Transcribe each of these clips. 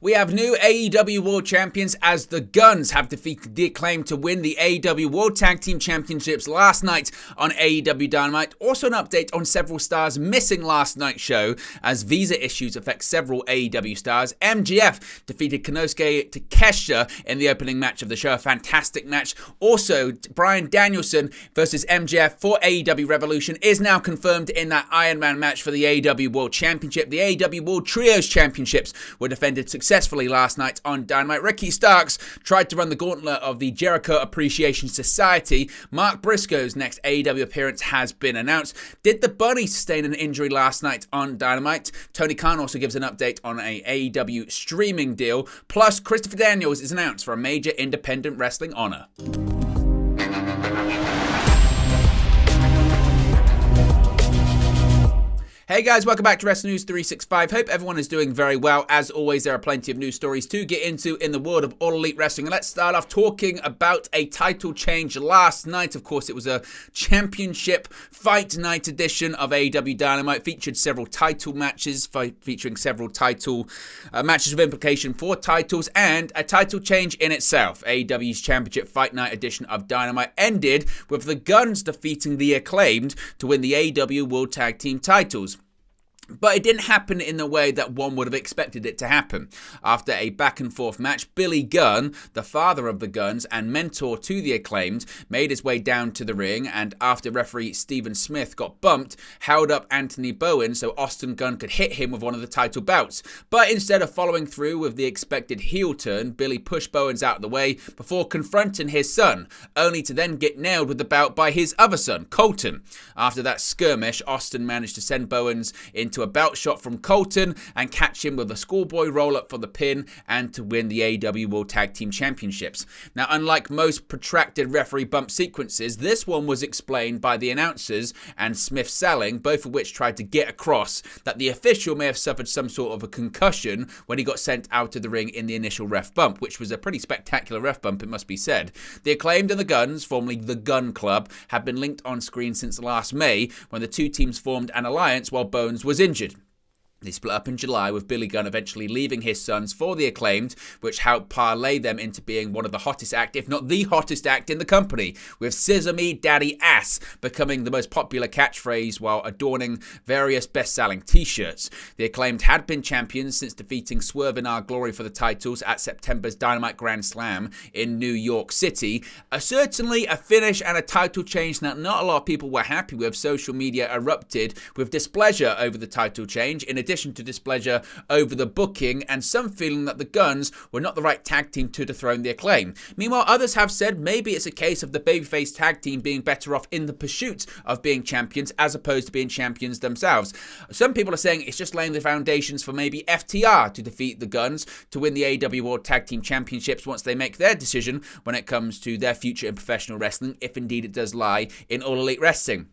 We have new AEW World Champions as the Guns have defeated the Acclaimed to win the AEW World Tag Team Championships last night on AEW Dynamite. Also an update on several stars missing last night's show as visa issues affect several AEW stars. MJF defeated Konosuke Takeshita in the opening match of the show. A fantastic match. Also, Danielson versus MJF for AEW Revolution is now confirmed in that Iron Man match for the AEW World Championship. The AEW World Trios Championships were defended successfully last night on Dynamite. Ricky Starks tried to run the gauntlet of the Jericho Appreciation Society. Mark Briscoe's next AEW appearance has been announced. Did the Bunny sustain an injury last night on Dynamite? Tony Khan also gives an update on a AEW streaming deal. Plus, Christopher Daniels is announced for a major independent wrestling honor. Hey guys, welcome back to Wrestling News 365. Hope everyone is doing very well. As always, there are plenty of news stories to get into in the world of All Elite Wrestling. And let's start off talking about a title change last night. Of course, it was a championship fight night edition of AEW Dynamite. Featured several title matches, featuring several title matches of implication for titles, and a title change in itself. AEW's championship fight night edition of Dynamite ended with the Guns defeating the Acclaimed to win the AEW World Tag Team titles. But it didn't happen in the way that one would have expected it to happen. After a back-and-forth match, Billy Gunn, the father of the Guns and mentor to the Acclaimed, made his way down to the ring, and after referee Stephen Smith got bumped, held up Anthony Bowen so Austin Gunn could hit him with one of the title belts. But instead of following through with the expected heel turn, Billy pushed Bowens out of the way before confronting his son, only to then get nailed with the belt by his other son, Colton. After that skirmish, Austin managed to send Bowens into a belt shot from Colton and catch him with a schoolboy roll-up for the pin and to win the AEW World Tag Team Championships. Now, unlike most protracted referee bump sequences, this one was explained by the announcers and Smith selling, both of which tried to get across that the official may have suffered some sort of a concussion when he got sent out of the ring in the initial ref bump, which was a pretty spectacular ref bump, it must be said. The Acclaimed and the Guns, formerly the Gun Club, have been linked on screen since last May when the two teams formed an alliance while Bones was injured. They split up in July, with Billy Gunn eventually leaving his sons for the Acclaimed, which helped parlay them into being one of the hottest act, if not the hottest act in the company, with "Scissor Me Daddy Ass" becoming the most popular catchphrase while adorning various best-selling t-shirts. The Acclaimed had been champions since defeating Swerve in Our Glory for the titles at September's Dynamite Grand Slam in New York City. Certainly a finish and a title change that not a lot of people were happy with. Social media erupted with displeasure over the title change, in addition to displeasure over the booking, and some feeling that the Guns were not the right tag team to dethrone the Acclaim. Meanwhile, others have said maybe it's a case of the babyface tag team being better off in the pursuit of being champions as opposed to being champions themselves. Some people are saying it's just laying the foundations for maybe FTR to defeat the Guns to win the AEW World Tag Team Championships once they make their decision when it comes to their future in professional wrestling, if indeed it does lie in All Elite Wrestling.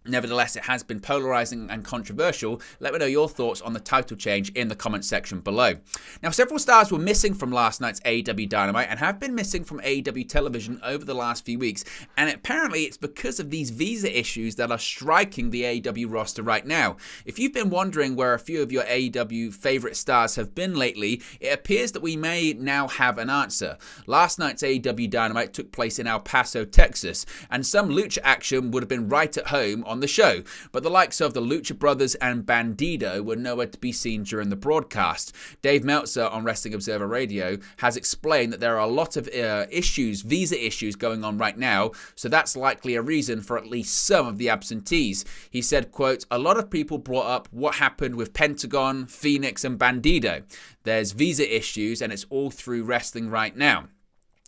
Nevertheless, it has been polarizing and controversial. Let me know your thoughts on the title change in the comment section below. Now, several stars were missing from last night's AEW Dynamite and have been missing from AEW television over the last few weeks. And apparently, it's because of these visa issues that are striking the AEW roster right now. If you've been wondering where a few of your AEW favorite stars have been lately, it appears that we may now have an answer. Last night's AEW Dynamite took place in El Paso, Texas, and some lucha action would have been right at home on the show, but the likes of the Lucha Brothers and Bandido were nowhere to be seen during the broadcast. Dave Meltzer on Wrestling Observer Radio has explained that there are a lot of visa issues going on right now, so that's likely a reason for at least some of the absentees. He said, quote, "A lot of people brought up what happened with Pentagon, Phoenix and Bandido. There's visa issues and it's all through wrestling right now."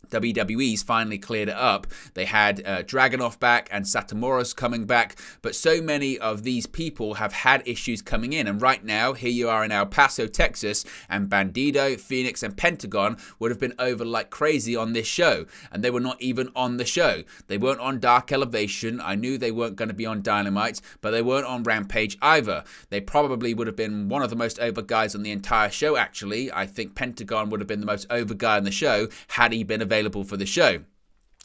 WWE's finally cleared it up. They had Dragunov back and Satomuro's coming back, but so many of these people have had issues coming in, and right now, here you are in El Paso, Texas, and Bandido, Phoenix, and Pentagon would have been over like crazy on this show, and they were not even on the show. They weren't on Dark Elevation. I knew they weren't going to be on Dynamite, but they weren't on Rampage either. They probably would have been one of the most over guys on the entire show, actually. I think Pentagon would have been the most over guy on the show had he been available for the show.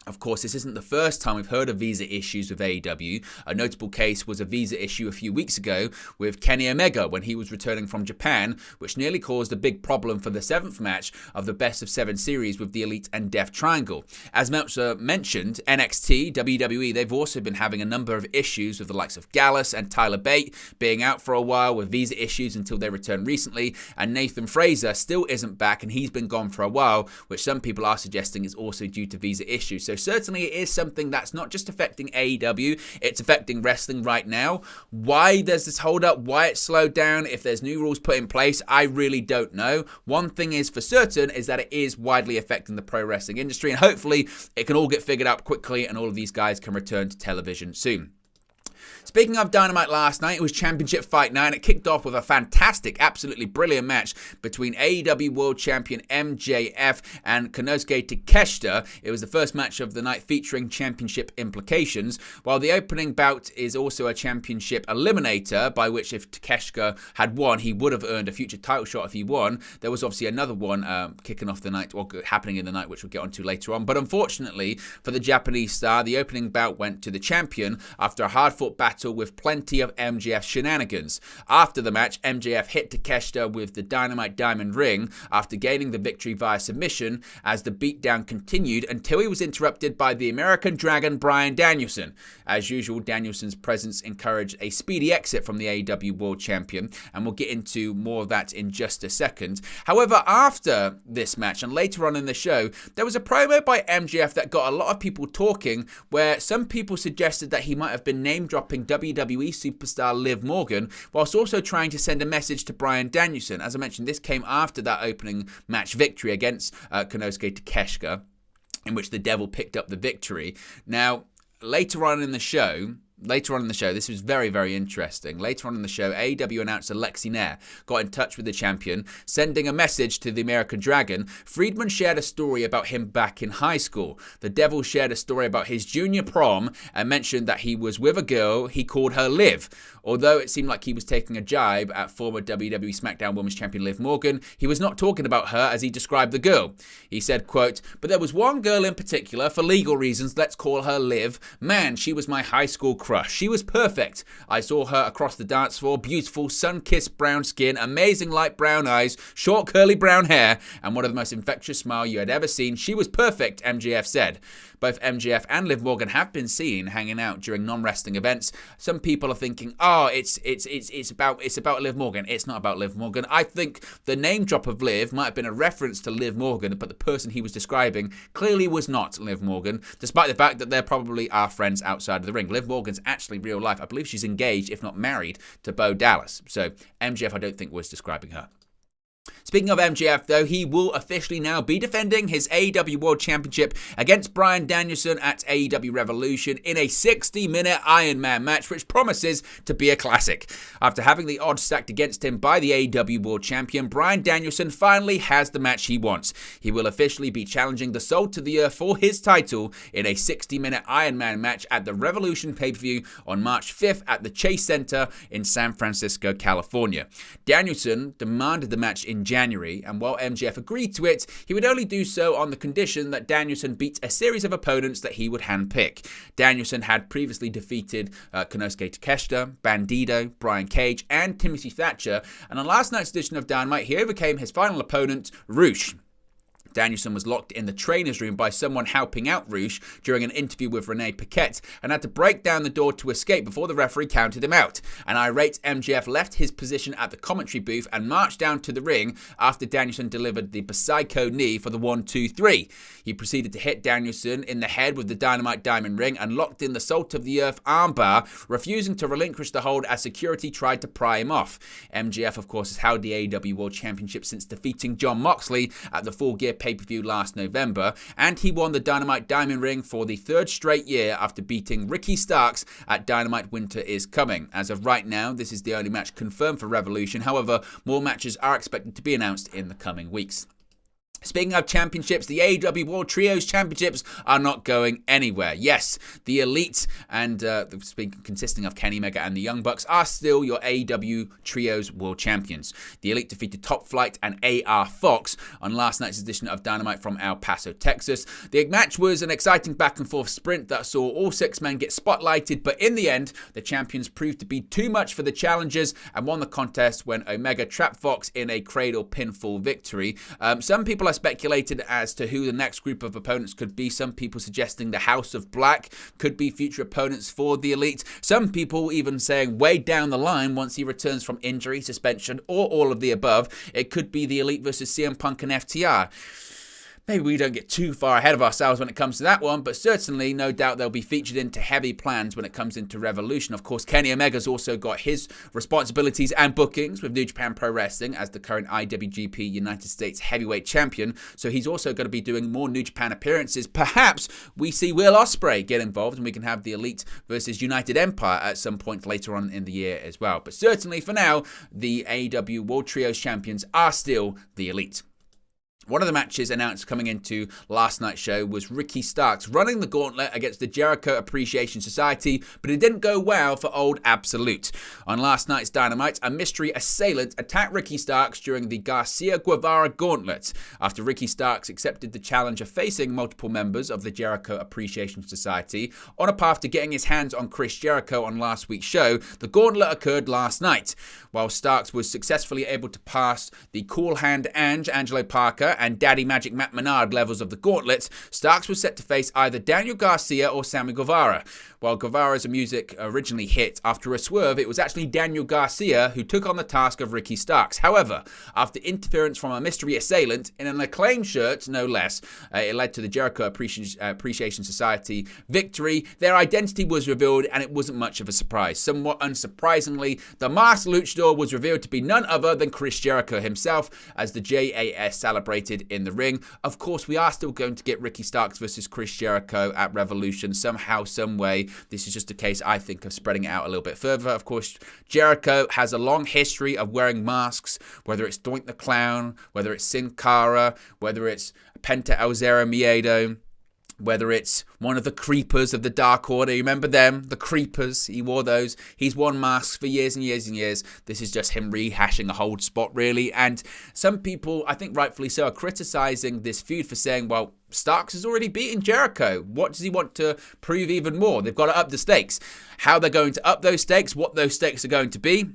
Of course, this isn't the first time we've heard of visa issues with AEW. A notable case was a visa issue a few weeks ago with Kenny Omega when he was returning from Japan, which nearly caused a big problem for the 7th match of the Best of 7 series with the Elite and Death Triangle. As Meltzer mentioned, NXT, WWE, they've also been having a number of issues with the likes of Gallus and Tyler Bate being out for a while with visa issues until they returned recently, and Nathan Fraser still isn't back and he's been gone for a while, which some people are suggesting is also due to visa issues. So certainly it is something that's not just affecting AEW, it's affecting wrestling right now. Why there's this hold up, why it's slowed down, if there's new rules put in place, I really don't know. One thing is for certain is that it is widely affecting the pro wrestling industry, and hopefully it can all get figured out quickly and all of these guys can return to television soon. Speaking of Dynamite last night, it was Championship Fight Night, and it kicked off with a fantastic, absolutely brilliant match between AEW World Champion MJF and Konosuke Takeshita. It was the first match of the night featuring championship implications, while the opening bout is also a championship eliminator, by which if Takeshita had won, he would have earned a future title shot if he won. There was obviously another one kicking off the night, or happening in the night, which we'll get onto later on. But unfortunately for the Japanese star, the opening bout went to the champion after a hard-fought battle with plenty of MJF shenanigans. After the match, MJF hit Takeshita with the Dynamite Diamond Ring after gaining the victory via submission as the beatdown continued until he was interrupted by the American Dragon BRYAN Danielson. As usual, Danielson's presence encouraged a speedy exit from the AEW World Champion, and we'll get into more of that in just a second. However, after this match and later on in the show, there was a promo by MJF that got a lot of people talking, where some people suggested that he might have been name-dropping WWE superstar Liv Morgan, whilst also trying to send a message to BRYAN Danielson. As I mentioned, this came after that opening match victory against Konosuke Takeshita, in which the Devil picked up the victory. Now, later on in the show, this was very, very interesting. Later on in the show, AEW announcer Lexi Nair got in touch with the champion, sending a message to the American Dragon. Friedman shared a story about him back in high school. The Devil shared a story about his junior prom and mentioned that he was with a girl. He called her Liv. Although it seemed like he was taking a jibe at former WWE SmackDown Women's Champion Liv Morgan, he was not talking about her as he described the girl. He said, quote, "But there was one girl in particular, for legal reasons, let's call her Liv. Man, she was my high school crush. She was perfect. I saw her across the dance floor, beautiful, sun-kissed brown skin, amazing light brown eyes, short curly brown hair, and one of the most infectious smiles you had ever seen. She was perfect," MJF said. Both MJF and Liv Morgan have been seen hanging out during non-wrestling events. Some people are thinking, oh, it's about Liv Morgan. It's not about Liv Morgan. I think the name drop of Liv might have been a reference to Liv Morgan, but the person he was describing clearly was not Liv Morgan, despite the fact that they probably are friends outside of the ring. Liv Morgan's actually real life. I believe she's engaged, if not married, to Bo Dallas. So MJF, I don't think, was describing her. Speaking of MJF, though, he will officially now be defending his AEW World Championship against BRYAN Danielson at AEW Revolution in a 60-minute Iron Man match, which promises to be a classic. After having the odds stacked against him by the AEW World Champion, BRYAN Danielson finally has the match he wants. He will officially be challenging the Salt of the Earth for his title in a 60-minute Iron Man match at the Revolution pay-per-view on March 5th at the Chase Center in San Francisco, California. Danielson demanded the match in January, and while MJF agreed to it, he would only do so on the condition that Danielson beat a series of opponents that he would handpick. Danielson had previously defeated Konosuke Takeshita, Bandido, Brian Cage, and Timothy Thatcher, and on last night's edition of Dynamite, he overcame his final opponent, Rush. Danielson was locked in the trainer's room by someone helping out Rush during an interview with Renee Paquette and had to break down the door to escape before the referee counted him out. An irate MJF left his position at the commentary booth and marched down to the ring after Danielson delivered the Psycho knee for the 1-2-3. He proceeded to hit Danielson in the head with the Dynamite Diamond Ring and locked in the Salt of the Earth armbar, refusing to relinquish the hold as security tried to pry him off. MJF, of course, has held the AEW World Championship since defeating Jon Moxley at the Full Gear pay-per-view last November, and he won the Dynamite Diamond Ring for the third straight year after beating Ricky Starks at Dynamite Winter is Coming. As of right now, this is the only match confirmed for Revolution. However, more matches are expected to be announced in the coming weeks. Speaking of championships, the AEW World Trios Championships are not going anywhere. Yes, the Elite, and consisting of Kenny Omega and the Young Bucks, are still your AEW Trios World Champions. The Elite defeated Top Flight and AR Fox on last night's edition of Dynamite from El Paso, Texas. The match was an exciting back-and-forth sprint that saw all 6 men get spotlighted, but in the end, the champions proved to be too much for the challengers and won the contest when Omega trapped Fox in a cradle pinfall victory. Some people are speculated as to who the next group of opponents could be. Some people suggesting the House of Black could be future opponents for the Elite. Some people even saying way down the line, once he returns from injury, suspension, or all of the above, it could be the Elite versus CM Punk and FTR. Maybe we don't get too far ahead of ourselves when it comes to that one, but certainly, no doubt, they'll be featured into heavy plans when it comes into Revolution. Of course, Kenny Omega's also got his responsibilities and bookings with New Japan Pro Wrestling as the current IWGP United States Heavyweight Champion, so he's also going to be doing more New Japan appearances. Perhaps we see Will Ospreay get involved and we can have the Elite versus United Empire at some point later on in the year as well. But certainly, for now, the AEW World Trios Champions are still the Elite. One of the matches announced coming into last night's show was Ricky Starks running the gauntlet against the Jericho Appreciation Society, but it didn't go well for old Absolute. On last night's Dynamite, a mystery assailant attacked Ricky Starks during the Garcia Guevara gauntlet. After Ricky Starks accepted the challenge of facing multiple members of the Jericho Appreciation Society on a path to getting his hands on Chris Jericho on last week's show, the gauntlet occurred last night. While Starks was successfully able to pass the Cool Hand Ange, Angelo Parker, and Daddy Magic Matt Menard levels of the gauntlet, Starks was set to face either Daniel Garcia or Sammy Guevara. While Guevara's music originally hit, after a swerve, it was actually Daniel Garcia who took on the task of Ricky Starks. However, after interference from a mystery assailant, in an Acclaim shirt, no less, it led to the Jericho Appreciation Society victory. Their identity was revealed, and it wasn't much of a surprise. Somewhat unsurprisingly, the masked luchador was revealed to be none other than Chris Jericho himself, as the JAS celebrated in the ring. Of course, we are still going to get Ricky Starks versus Chris Jericho at Revolution somehow, some way. This is just a case, I think, of spreading it out a little bit further. Of course, Jericho has a long history of wearing masks, whether it's Doink the Clown, whether it's Sin Cara, whether it's Penta El Zero Miedo, whether it's one of the Creepers of the Dark Order. You remember them? The Creepers. He wore those. He's worn masks for years and years and years. This is just him rehashing a hold spot, really. And some people, I think rightfully so, are criticizing this feud for saying, well, Starks has already beaten Jericho. What does he want to prove even more? They've got to up the stakes. How they're going to up those stakes, what those stakes are going to be,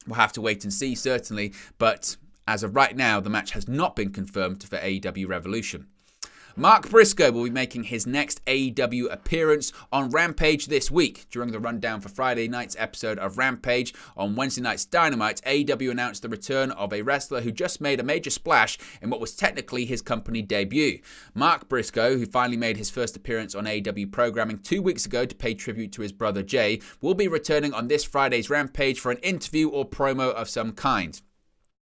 we'll have to wait and see, certainly. But as of right now, the match has not been confirmed for AEW Revolution. Mark Briscoe will be making his next AEW appearance on Rampage this week. During the rundown for Friday night's episode of Rampage on Wednesday night's Dynamite, AEW announced the return of a wrestler who just made a major splash in what was technically his company debut. Mark Briscoe, who finally made his first appearance on AEW programming 2 weeks ago to pay tribute to his brother Jay, will be returning on this Friday's Rampage for an interview or promo of some kind.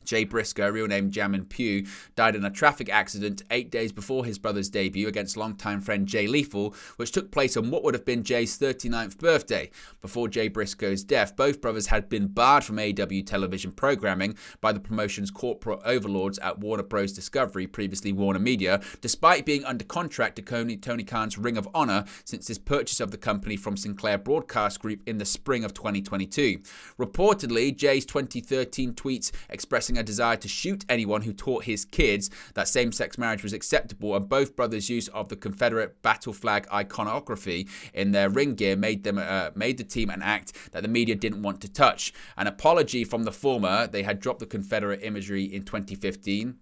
Jay Briscoe, real name Jamin Pugh, died in a traffic accident 8 days before his brother's debut against longtime friend Jay Lethal, which took place on what would have been Jay's 39th birthday. Before Jay Briscoe's death, both brothers had been barred from AEW television programming by the promotion's corporate overlords at Warner Bros. Discovery, previously Warner Media, despite being under contract to Tony Khan's Ring of Honor since his purchase of the company from Sinclair Broadcast Group in the spring of 2022. Reportedly, Jay's 2013 tweets expressing a desire to shoot anyone who taught his kids that same-sex marriage was acceptable, and both brothers' use of the Confederate battle flag iconography in their ring gear made the team an act that the media didn't want to touch. An apology from the former, they had dropped the Confederate imagery in 2015.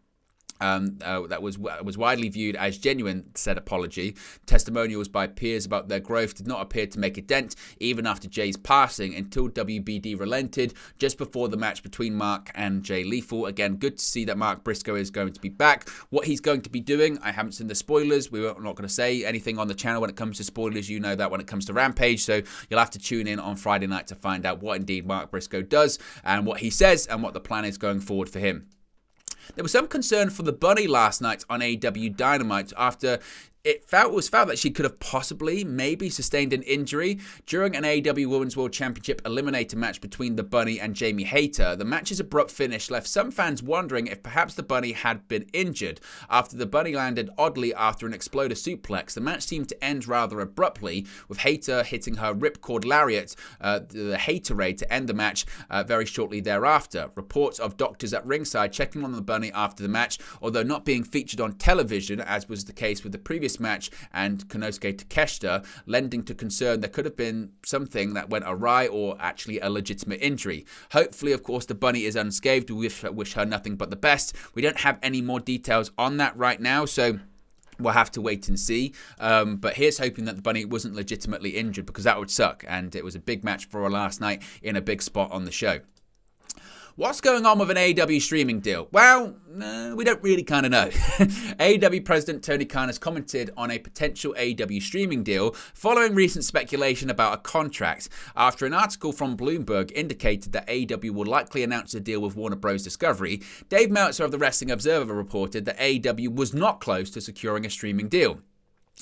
That was widely viewed as genuine, said apology. Testimonials by peers about their growth did not appear to make a dent, even after Jay's passing, until WBD relented just before the match between Mark and Jay Lethal. Again, good to see that Mark Briscoe is going to be back. What he's going to be doing, I haven't seen the spoilers. We're not going to say anything on the channel when it comes to spoilers. You know that when it comes to Rampage, so you'll have to tune in on Friday night to find out what indeed Mark Briscoe does and what he says and what the plan is going forward for him. There was some concern for the Bunny last night on AEW Dynamite after it was felt that she could have possibly, maybe sustained an injury during an AEW Women's World Championship eliminator match between the Bunny and Jamie Hayter. The match's abrupt finish left some fans wondering if perhaps the Bunny had been injured. After the Bunny landed oddly after an exploder suplex, the match seemed to end rather abruptly, with Hayter hitting her ripcord lariat, the Hayterade, to end the match very shortly thereafter. Reports of doctors at ringside checking on the Bunny after the match, although not being featured on television, as was the case with the previous match and Konosuke Takeshita, lending to concern there could have been something that went awry or actually a legitimate injury. Hopefully, of course, the Bunny is unscathed. We wish her nothing but the best. We don't have any more details on that right now, so we'll have to wait and see. But here's hoping that the Bunny wasn't legitimately injured, because that would suck, and it was a big match for her last night in a big spot on the show. What's going on with an AEW streaming deal? Well, we don't really kind of know. AEW President Tony Khan has commented on a potential AEW streaming deal following recent speculation about a contract, after an article from Bloomberg indicated that AEW will likely announce a deal with Warner Bros. Discovery. Dave Meltzer of the Wrestling Observer reported that AEW was not close to securing a streaming deal.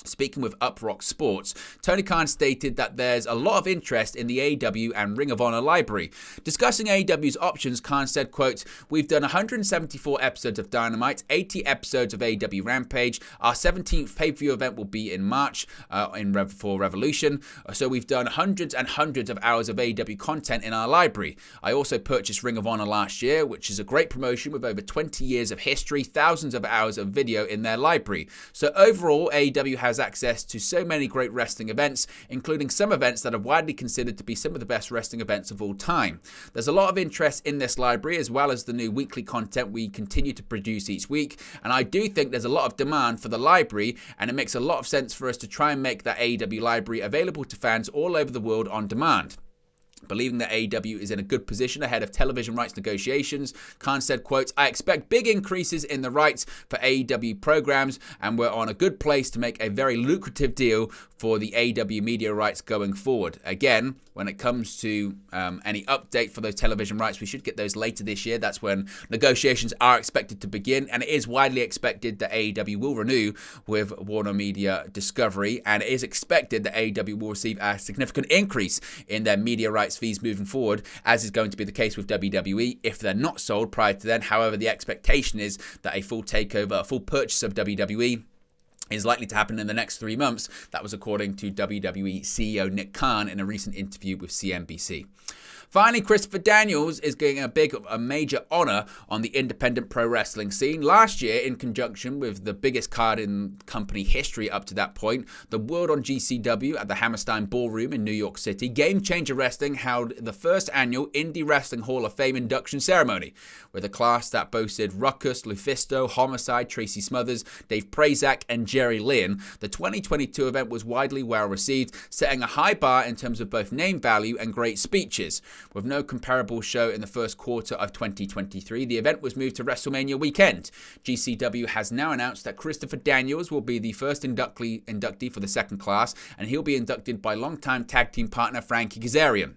Speaking with Uprock Sports, Tony Khan stated that there's a lot of interest in the AEW and Ring of Honor library. Discussing AEW's options, Khan said, quote, "We've done 174 episodes of Dynamite, 80 episodes of AEW Rampage. Our 17th pay-per-view event will be in March for Revolution. So we've done hundreds and hundreds of hours of AEW content in our library. I also purchased Ring of Honor last year, which is a great promotion with over 20 years of history, thousands of hours of video in their library. So overall, AEW has access to so many great wrestling events, including some events that are widely considered to be some of the best wrestling events of all time. There's a lot of interest in this library, as well as the new weekly content we continue to produce each week, and I do think there's a lot of demand for the library, and it makes a lot of sense for us to try and make that AEW library available to fans all over the world on demand." Believing that AEW is in a good position ahead of television rights negotiations, Khan said, quote, "I expect big increases in the rights for AEW programs, and we're on a good place to make a very lucrative deal for the AEW media rights going forward." Again, when it comes to any update for those television rights, we should get those later this year. That's when negotiations are expected to begin, and it is widely expected that AEW will renew with Warner Media Discovery, and it is expected that AEW will receive a significant increase in their media rights fees moving forward, as is going to be the case with WWE if they're not sold prior to then. However, the expectation is that a full takeover, a full purchase of WWE is likely to happen in the next 3 months. That was according to WWE CEO Nick Khan in a recent interview with CNBC. Finally, Christopher Daniels is getting a major honor on the independent pro wrestling scene. Last year, in conjunction with the biggest card in company history up to that point, the World on GCW at the Hammerstein Ballroom in New York City, Game Changer Wrestling held the first annual Indie Wrestling Hall of Fame induction ceremony, with a class that boasted Ruckus, Lufisto, Homicide, Tracy Smothers, Dave Prazak, and Jerry Lynn. The 2022 event was widely well received, setting a high bar in terms of both name value and great speeches. With no comparable show in the first quarter of 2023, the event was moved to WrestleMania weekend. GCW has now announced that Christopher Daniels will be the first inductee for the second class, and he'll be inducted by longtime tag team partner Frankie Kazarian.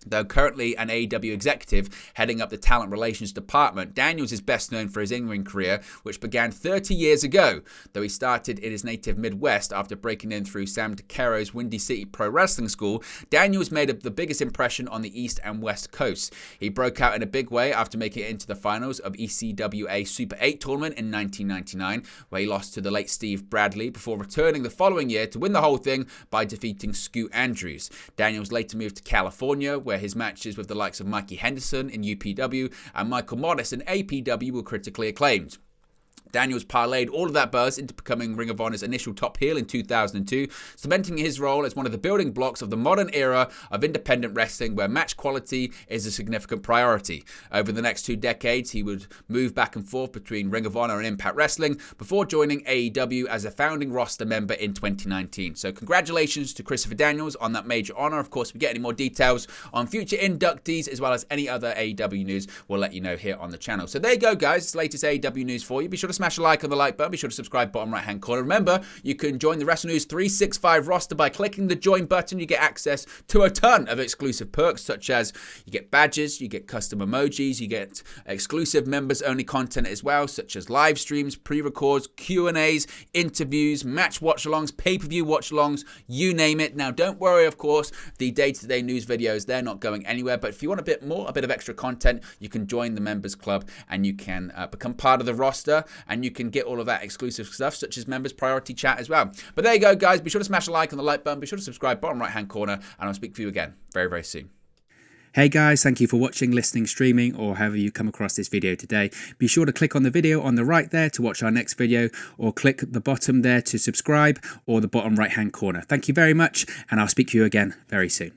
Though currently an AEW executive heading up the talent relations department, Daniels is best known for his in-ring career, which began 30 years ago, though he started in his native Midwest after breaking in through Sam DeCaro's Windy City Pro Wrestling School. Daniels made the biggest impression on the East and West Coasts. He broke out in a big way after making it into the finals of ECWA Super 8 tournament in 1999, where he lost to the late Steve Bradley, before returning the following year to win the whole thing by defeating Scoot Andrews. Daniels later moved to California, where his matches with the likes of Mikey Henderson in UPW and Michael Modest in APW were critically acclaimed. Daniels parlayed all of that buzz into becoming Ring of Honor's initial top heel in 2002, cementing his role as one of the building blocks of the modern era of independent wrestling, where match quality is a significant priority. Over the next 2 decades, he would move back and forth between Ring of Honor and Impact Wrestling before joining AEW as a founding roster member in 2019. So congratulations to Christopher Daniels on that major honor. Of course, if we get any more details on future inductees as well as any other AEW news, we'll let you know here on the channel. So there you go, guys. It's the latest AEW news for you. Be sure to smash a like on the like button. Be sure to subscribe bottom right-hand corner. Remember, you can join the Wrestling News 365 roster by clicking the join button. You get access to a ton of exclusive perks, such as you get badges, you get custom emojis, you get exclusive members-only content as well, such as live streams, pre-records, Q&As, interviews, match watch-alongs, pay-per-view watch-alongs, you name it. Now, don't worry, of course, the day-to-day news videos, they're not going anywhere, but if you want a bit more, a bit of extra content, you can join the members club and you can become part of the roster and you can get all of that exclusive stuff, such as members priority chat as well. But there you go, guys. Be sure to smash a like on the like button. Be sure to subscribe bottom right-hand corner, and I'll speak to you again very, very soon. Hey guys, thank you for watching, listening, streaming, or however you come across this video today. Be sure to click on the video on the right there to watch our next video, or click the bottom there to subscribe, or the bottom right hand corner. Thank you very much, and I'll speak to you again very soon.